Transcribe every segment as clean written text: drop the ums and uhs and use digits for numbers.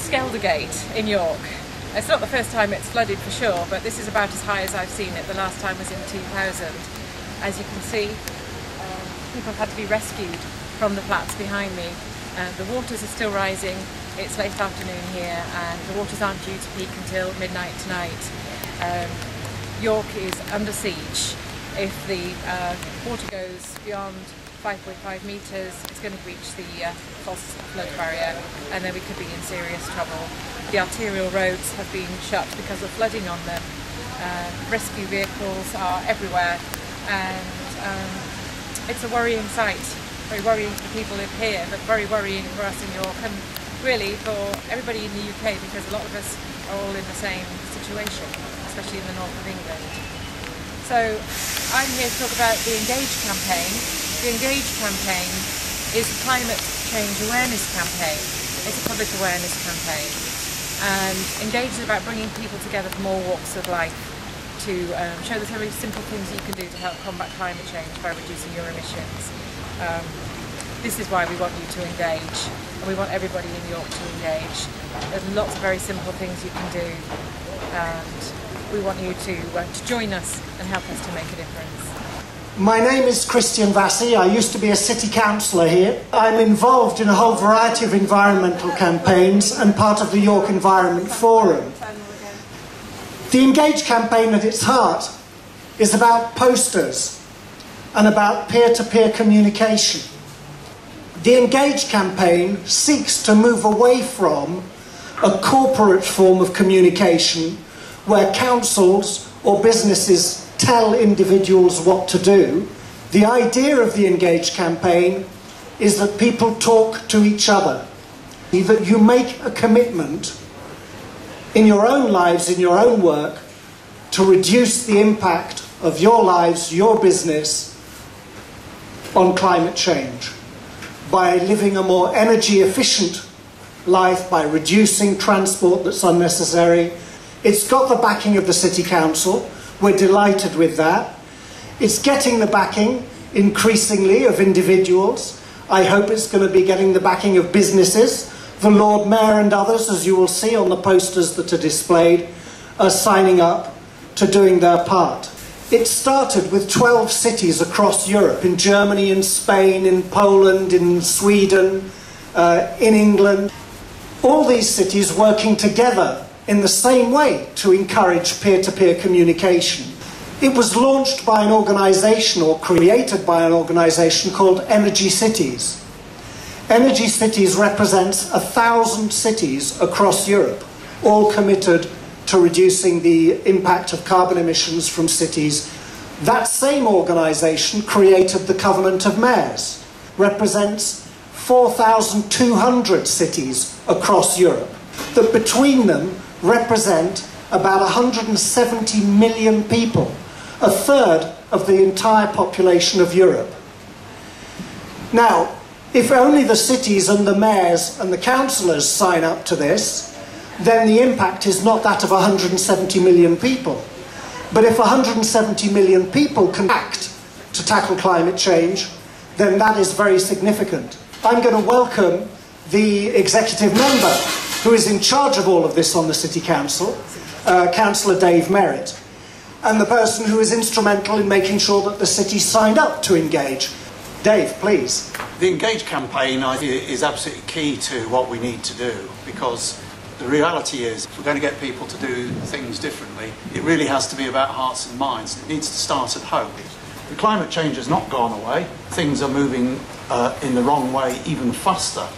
Skeldergate in York. It's not the first time it's flooded for sure, but this is about as high as I've seen it. The last time was in 2000. As you can see, people have had to be rescued from the flats behind me. The waters are still rising. It's late afternoon here and the waters aren't due to peak until midnight tonight. York is under siege. If the water goes beyond 5.5 metres, it's going to reach the false flood barrier and then we could be in serious trouble. The arterial roads have been shut because of flooding on them. Rescue vehicles are everywhere and it's a worrying sight. Very worrying for people who live here, but very worrying for us in York and really for everybody in the UK, because a lot of us are all in the same situation, especially in the north of England. So I'm here to talk about the Engage campaign. The Engage campaign is a climate change awareness campaign. It's a public awareness campaign. And Engage is about bringing people together from all walks of life to show the very simple things you can do to help combat climate change by reducing your emissions. This is why we want you to engage, and we want everybody in York to engage. There's lots of very simple things you can do, and we want you to join us and help us to make a difference. My name is Christian Vassi. I used to be a city councillor here. I'm involved in a whole variety of environmental campaigns and part of the York Environment Forum. The Engage campaign at its heart is about posters and about peer-to-peer communication. The Engage campaign seeks to move away from a corporate form of communication where councils or businesses tell individuals what to do. The idea of the Engage campaign is that people talk to each other, that you make a commitment in your own lives, in your own work, to reduce the impact of your lives, your business, on climate change by living a more energy efficient life, by reducing transport that's unnecessary. It's got the backing of the City Council. We're delighted with that. It's getting the backing increasingly of individuals. I hope it's going to be getting the backing of businesses. The Lord Mayor and others, as you will see on the posters that are displayed, are signing up to doing their part. It started with 12 cities across Europe, in Germany, in Spain, in Poland, in Sweden, in England. All these cities working together in the same way to encourage peer-to-peer communication. It was launched by an organisation, or created by an organisation, called Energy Cities. Energy Cities represents 1,000 cities across Europe, all committed to reducing the impact of carbon emissions from cities. That same organisation created the Covenant of Mayors, represents 4,200 cities across Europe, that between them represent about 170 million people, a third of the entire population of Europe. Now, if only the cities and the mayors and the councillors sign up to this, then the impact is not that of 170 million people. But if 170 million people can act to tackle climate change, then that is very significant. I'm going to welcome the executive member who is in charge of all of this on the City Council, Councillor Dave Merritt, and the person who is instrumental in making sure that the city signed up to Engage. Dave, please. The Engage campaign is absolutely key to what we need to do, because the reality is, if we're going to get people to do things differently, it really has to be about hearts and minds. It needs to start at home. The climate change has not gone away. Things are moving in the wrong way even faster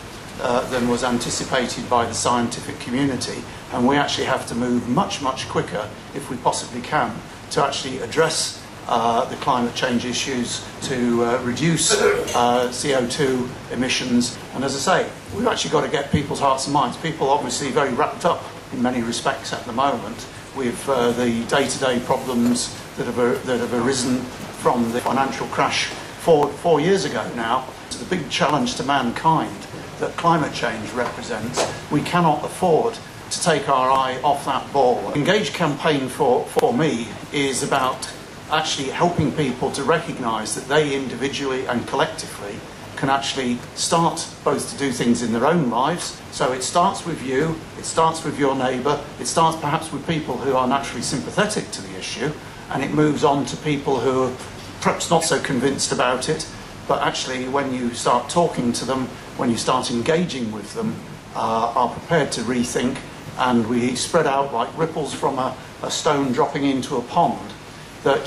than was anticipated by the scientific community, and we actually have to move much, much quicker, if we possibly can, to actually address the climate change issues, to reduce CO2 emissions. And as I say, we've actually got to get people's hearts and minds. People are obviously very wrapped up in many respects at the moment with the day-to-day problems that have arisen from the financial crash four years ago now. It's the big challenge to mankind that climate change represents. We cannot afford to take our eye off that ball. Engage campaign for me is about actually helping people to recognise that they individually and collectively can actually start both to do things in their own lives. So it starts with you, it starts with your neighbour, it starts perhaps with people who are naturally sympathetic to the issue, and it moves on to people who are perhaps not so convinced about it, but actually when you start talking to them, when you start engaging with them, are prepared to rethink, and we spread out like ripples from a stone dropping into a pond that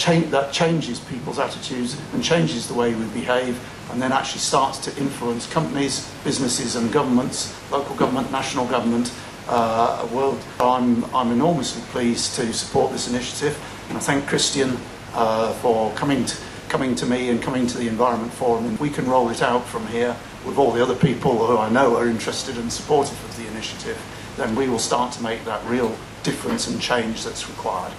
changes people's attitudes and changes the way we behave, and then actually starts to influence companies, businesses and governments, local government, national government, world. I'm enormously pleased to support this initiative, and I thank Christian for coming to me and coming to the Environment Forum. And we can roll it out from here with all the other people who I know are interested and supportive of the initiative, then we will start to make that real difference and change that's required.